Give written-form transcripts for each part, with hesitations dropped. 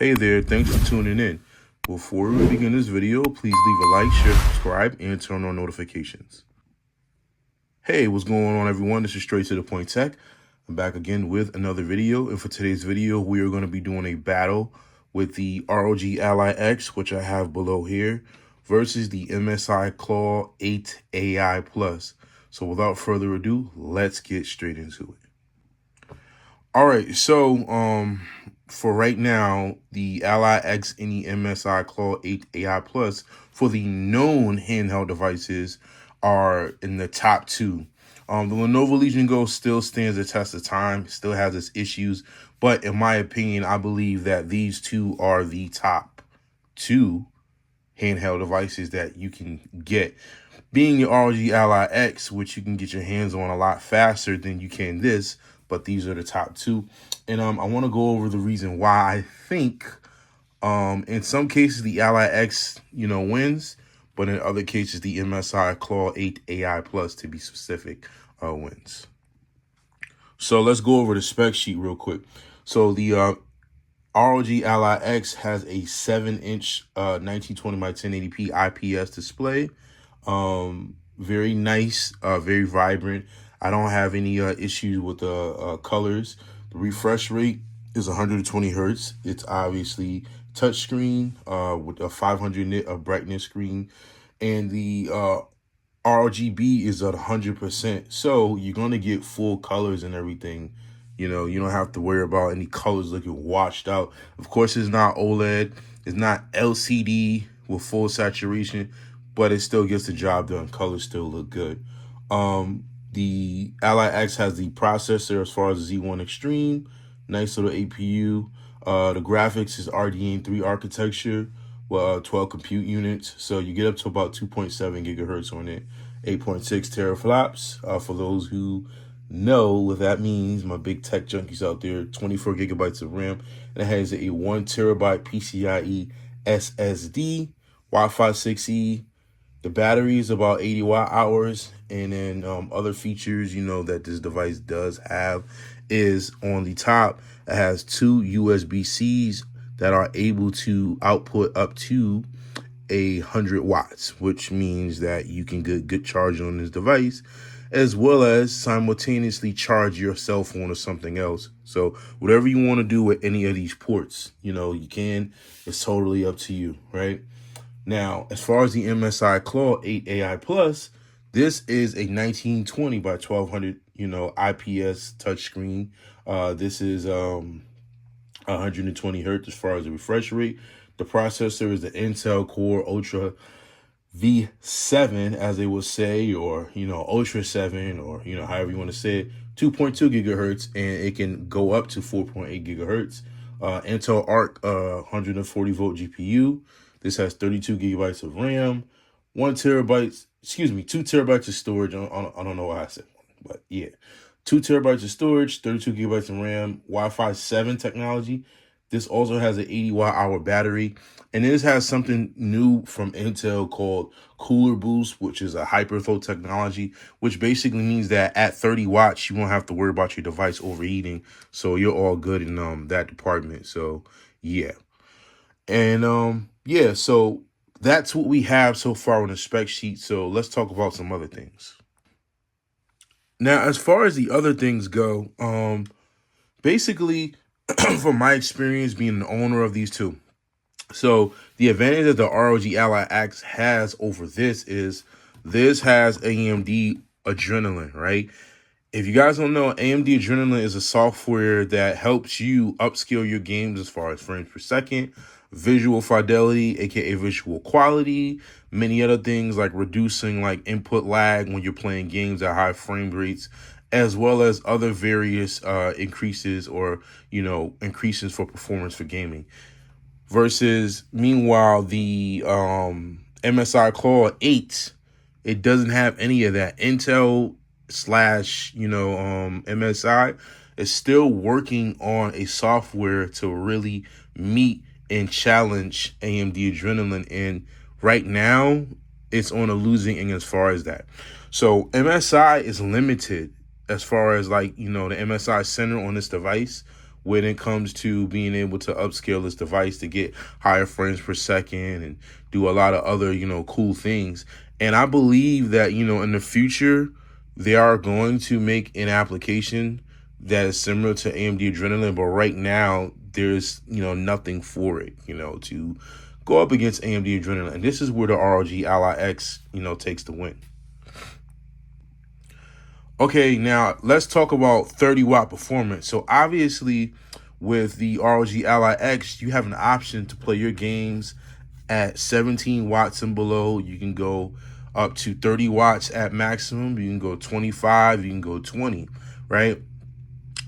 Hey there, thanks for tuning in. Before we begin this video, please leave a like, share, subscribe, and turn on notifications. Hey, what's going on everyone? This is Straight to the Point Tech. I'm back again with another video, and for today's video, we are going to be doing a battle with the ROG Ally X, which I have below here, versus the MSI Claw 8 AI Plus. So without further ado, let's get straight into it. All right, so for right now, the Ally X and the MSI Claw 8 AI Plus for the known handheld devices are in the top two. The Lenovo Legion Go still stands the test of time, still has its issues, but in my opinion, I believe that these two are the top two handheld devices that you can get. Being the ROG Ally X, which you can get your hands on a lot faster than you can this, but these are the top two. And I want to go over the reason why I think in some cases the Ally X, wins, but in other cases the MSI Claw 8 AI Plus, to be specific, wins. So let's go over the spec sheet real quick. So the ROG Ally X has a 7-inch 1920 by 1080p IPS display. Very nice, very vibrant. I don't have any issues with the colors. The refresh rate is 120 hertz. It's obviously touchscreen with a 500 nit of brightness screen, and the RGB is at 100%. So you're gonna get full colors and everything. You don't have to worry about any colors looking washed out. Of course, it's not OLED. It's not LCD with full saturation, but it still gets the job done. Colors still look good. The Ally X has the processor as far as the Z1 Extreme. Nice little APU. The graphics is RDNA3 architecture with 12 compute units. So you get up to about 2.7 gigahertz on it. 8.6 teraflops. For those who know what that means, my big tech junkies out there, 24 gigabytes of RAM. And it has a 1 terabyte PCIe SSD, Wi-Fi 6E. The battery is about 80 watt hours. And then other features, that this device does have is on the top, it has 2 USB-Cs that are able to output up to 100 watts, which means that you can get good charge on this device, as well as simultaneously charge your cell phone or something else. So whatever you want to do with any of these ports, you can. It's totally up to you, right? Now, as far as the MSI Claw 8 AI Plus, this is a 1920 by 1200, IPS touchscreen. This is 120 hertz as far as the refresh rate. The processor is the Intel Core Ultra V7, as they will say, or, Ultra 7, or, however you want to say it, 2.2 gigahertz, and it can go up to 4.8 gigahertz. Intel Arc 140 volt GPU. This has 32 gigabytes of RAM, 2 terabytes of storage. I don't know why I said one, but yeah. 2 terabytes of storage, 32 gigabytes of RAM, Wi-Fi 7 technology. This also has an 80 watt hour battery. And this has something new from Intel called Cooler Boost, which is a hyperthrow technology, which basically means that at 30 watts, you won't have to worry about your device overheating. So you're all good in that department. So yeah. And yeah, so that's what we have so far on the spec sheet. So let's talk about some other things. Now, as far as the other things go, basically, from my experience being the owner of these two, so the advantage that the ROG Ally X has over this is this has AMD Adrenalin, right? If you guys don't know, AMD Adrenalin is a software that helps you upscale your games as far as frames per second, visual fidelity, aka visual quality, many other things like reducing like input lag when you're playing games at high frame rates, as well as other various increases or increases for performance for gaming. Versus meanwhile the MSI Claw 8, it doesn't have any of that. Intel slash MSI is still working on a software to really meet and challenge AMD Adrenalin, and right now it's on a losing end as far as that. So MSI is limited as far as the MSI Center on this device when it comes to being able to upscale this device to get higher frames per second and do a lot of other, cool things. And I believe that, in the future, they are going to make an application that is similar to AMD Adrenalin, but right now there's, nothing for it, to go up against AMD Adrenalin. And this is where the ROG Ally X, takes the win. Okay, now let's talk about 30-watt performance. So obviously with the ROG Ally X, you have an option to play your games at 17 watts and below. You can go up to 30 watts at maximum. You can go 25, you can go 20, right?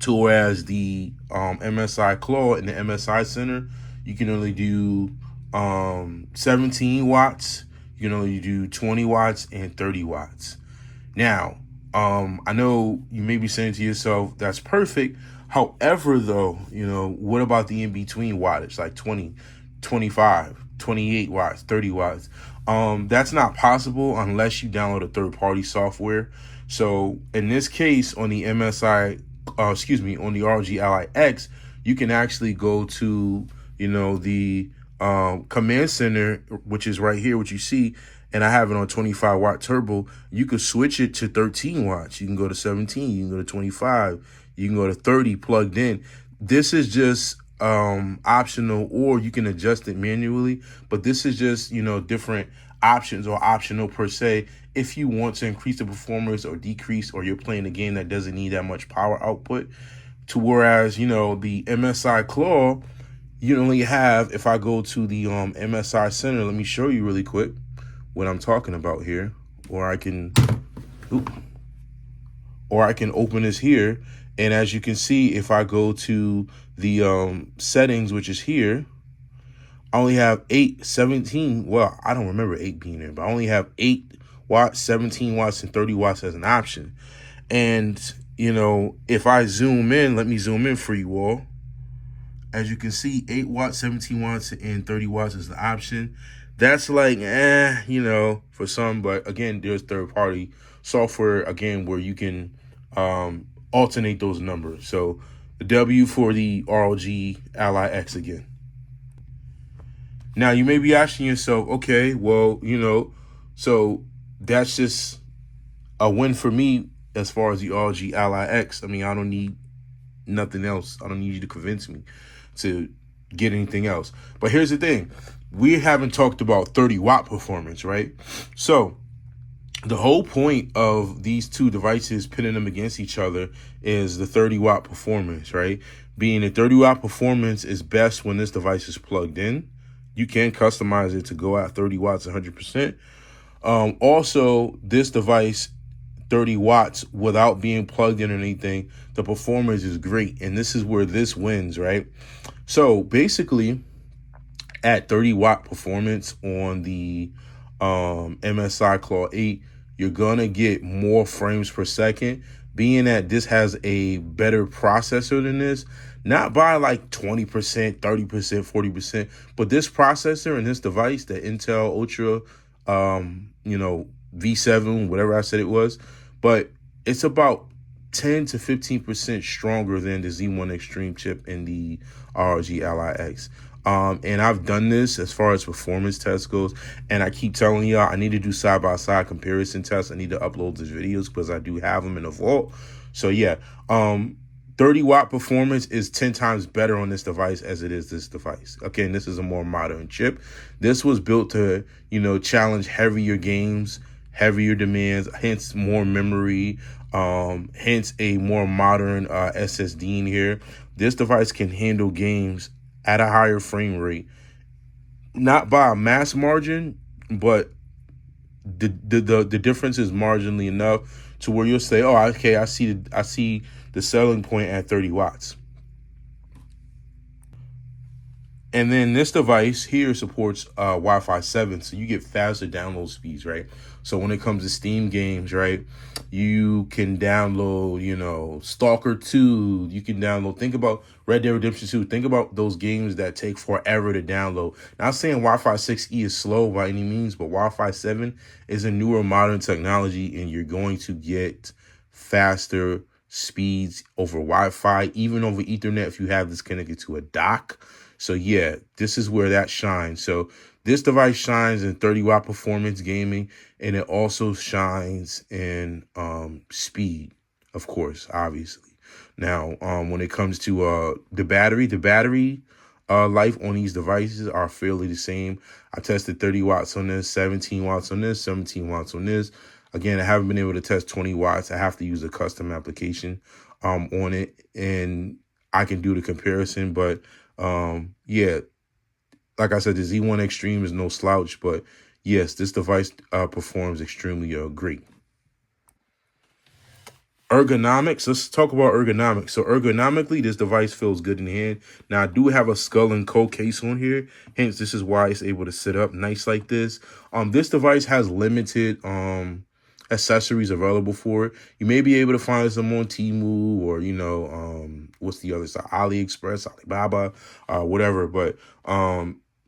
To whereas the MSI Claw in the MSI Center, you can only do 17 watts. You can only do 20 watts and 30 watts. Now, I know you may be saying to yourself, that's perfect. However, though, what about the in-between wattage, like 20, 25, 28 watts, 30 watts? That's not possible unless you download a third-party software. So in this case, on the on the ROG Ally X, you can actually go to, the command center, which is right here, what you see, and I have it on 25 watt turbo. You could switch it to 13 watts. You can go to 17, you can go to 25, you can go to 30 plugged in. This is just optional, or you can adjust it manually, but this is just, different options, or optional per se, if you want to increase the performance or decrease, or you're playing a game that doesn't need that much power output. To whereas, the MSI Claw, you only have, if I go to the MSI Center, let me show you really quick what I'm talking about here, or I can open this here, and as you can see, if I go to the settings, which is here, I only have 17. Well, I don't remember 8 being there, but I only have 8 watts, 17 watts, and 30 watts as an option. And if I zoom in, let me zoom in for you all. As you can see, 8 watts, 17 watts, and 30 watts is the option. That's like, for some, but again, there's third-party software, again, where you can alternate those numbers. So the W for the ROG Ally X again. Now, you may be asking yourself, okay, well, so that's just a win for me as far as the ROG Ally X. I mean, I don't need nothing else. I don't need you to convince me to get anything else. But here's the thing. We haven't talked about 30-watt performance, right? So the whole point of these two devices, pitting them against each other, is the 30-watt performance, right? Being a 30-watt performance is best when this device is plugged in. You can customize it to go at 30 watts 100%. Also, this device, 30 watts without being plugged in or anything, the performance is great. And this is where this wins, right? So basically, at 30-watt performance on the MSI Claw 8, you're going to get more frames per second, being that this has a better processor than this. Not by like 20%, 30%, 40%, but this processor and this device, the Intel Ultra, V7, whatever I said it was, but it's about 10 to 15% stronger than the Z1 Extreme chip in the ROG Ally X. And I've done this as far as performance tests goes, and I keep telling y'all I need to do side-by-side comparison tests. I need to upload these videos because I do have them in the vault. So yeah, 30-watt performance is 10 times better on this device as it is this device. Again, this is a more modern chip. This was built to, challenge heavier games, heavier demands, hence more memory, hence a more modern SSD in here. This device can handle games at a higher frame rate, not by a mass margin, but the difference is marginally enough to where you'll say, oh, okay, I see the selling point at 30 watts. And then this device here supports Wi-Fi 7, so you get faster download speeds, right? So when it comes to Steam games, right, you can download, Stalker 2. You can download, think about Red Dead Redemption 2. Think about those games that take forever to download. Not saying Wi-Fi 6E is slow by any means, but Wi-Fi 7 is a newer modern technology, and you're going to get faster speeds over Wi-Fi, even over Ethernet if you have this connected to a dock. So yeah, this is where that shines. So this device shines in 30-watt performance gaming, and it also shines in speed, of course, obviously. Now, when it comes to the battery life on these devices are fairly the same. I tested 30 watts on this, 17 watts on this, 17 watts on this. Again, I haven't been able to test 20 watts. I have to use a custom application on it, and I can do the comparison. But yeah, like I said, the Z1 Extreme is no slouch, but yes, this device performs extremely great. Ergonomics, let's talk about ergonomics. So ergonomically, this device feels good in the hand. Now, I do have a Skull and Co case on here, hence this is why it's able to sit up nice like this. This device has limited accessories available for it. You may be able to find some on Temu or, you know, what's the other side? AliExpress, Alibaba, whatever. But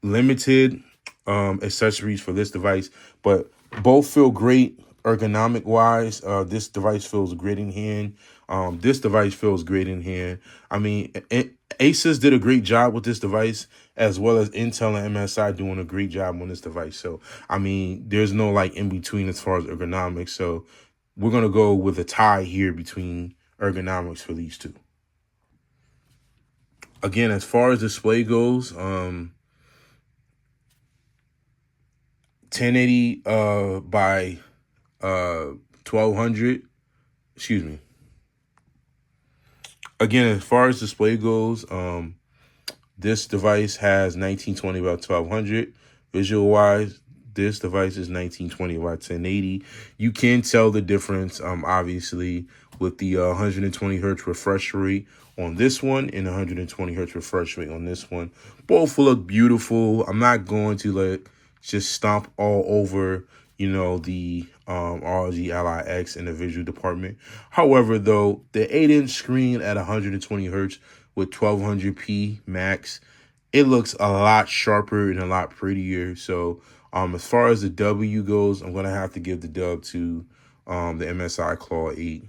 limited accessories for this device, but both feel great ergonomic wise. This device feels great in hand. This device feels great in hand. I mean, Asus did a great job with this device, as well as Intel and MSI doing a great job on this device. So, I mean, there's no like in between as far as ergonomics. So we're going to go with a tie here between ergonomics for these two. Again, as far as display goes, 1080 by 1200, excuse me. Again, as far as display goes, this device has 1920 by 1200. Visual wise, this device is 1920 by 1080. You can tell the difference, obviously, with the 120 hertz refresh rate on this one and 120 hertz refresh rate on this one. Both look beautiful. I'm not going to like just stomp all over, you know, the ROG Ally X in the visual department. However, though, the 8-inch screen at 120 hertz with 1200p max, it looks a lot sharper and a lot prettier. So as far as the W goes, I'm going to have to give the dub to the MSI Claw 8.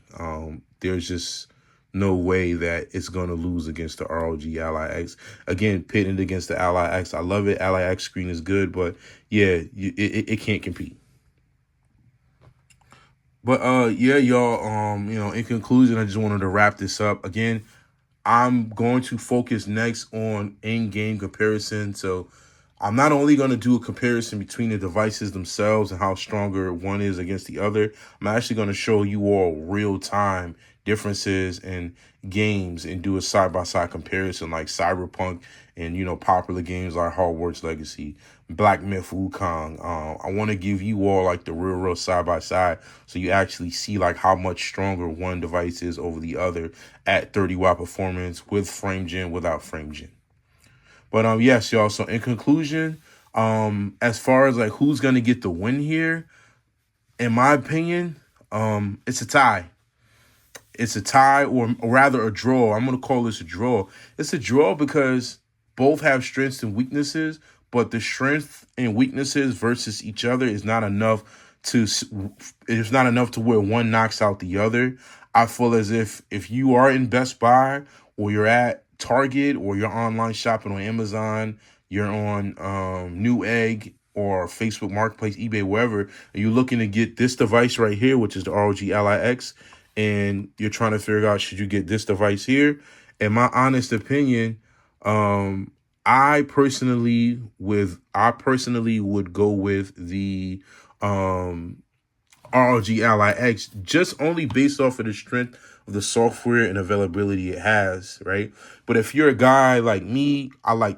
There's just no way that it's going to lose against the ROG Ally X. Again, pitted against the Ally X. I love it. Ally X screen is good, but yeah, it can't compete. But yeah, y'all, you know, in conclusion, I just wanted to wrap this up. Again, I'm going to focus next on in-game comparison. So I'm not only going to do a comparison between the devices themselves and how stronger one is against the other. I'm actually going to show you all real-time differences in games and do a side-by-side comparison like Cyberpunk and, you know, popular games like Hogwarts Legacy, Black Myth Wukong. I want to give you all like the real side-by-side so you actually see like how much stronger one device is over the other at 30-watt performance with frame gen, without frame gen. But yes, y'all, so in conclusion, as far as like who's going to get the win here, in my opinion, it's a tie. It's a tie, or rather a draw. I'm going to call this a draw. It's a draw because both have strengths and weaknesses, but the strength and weaknesses versus each other is not enough to where one knocks out the other. I feel as if you are in Best Buy or you're at Target or you're online shopping on Amazon, you're on Newegg or Facebook Marketplace, eBay, wherever, and you're looking to get this device right here, which is the ROG Ally X, and you're trying to figure out, should you get this device here? In my honest opinion, I personally would go with the ROG Ally X, just only based off of the strength of the software and availability it has, right? But if you're a guy like me,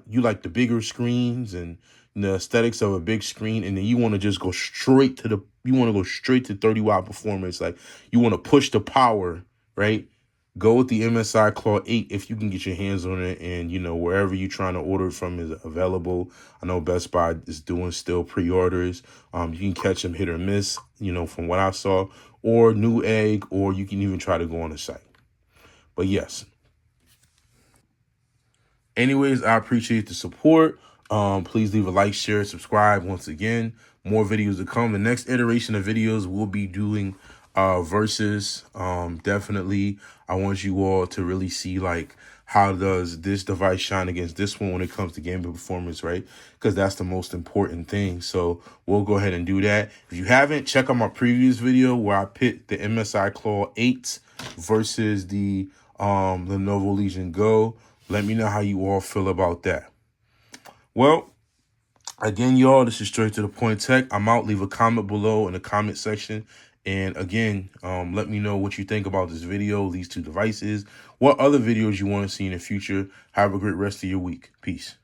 you like the bigger screens and the aesthetics of a big screen, and then you want to just go straight to 30-watt performance, like you want to push the power, right? Go with the MSI Claw 8 if you can get your hands on it, and you know, wherever you're trying to order it from is available. I know Best Buy is doing still pre-orders. You can catch them hit or miss, you know, from what I saw, or Newegg, or you can even try to go on the site. But yes. Anyways, I appreciate the support. Please leave a like, share, subscribe. Once again, more videos to come. The next iteration of videos we'll be doing versus definitely I want you all to really see like how does this device shine against this one when it comes to gaming performance, right? Because that's the most important thing. So we'll go ahead and do that. If you haven't, check out my previous video where I pit the MSI Claw 8 versus the Lenovo Legion Go. Let me know how you all feel about that. Well, again, y'all, this is Straight to the Point Tech. I'm out. Leave a comment below in the comment section. And again, let me know what you think about this video, these two devices, what other videos you want to see in the future. Have a great rest of your week. Peace.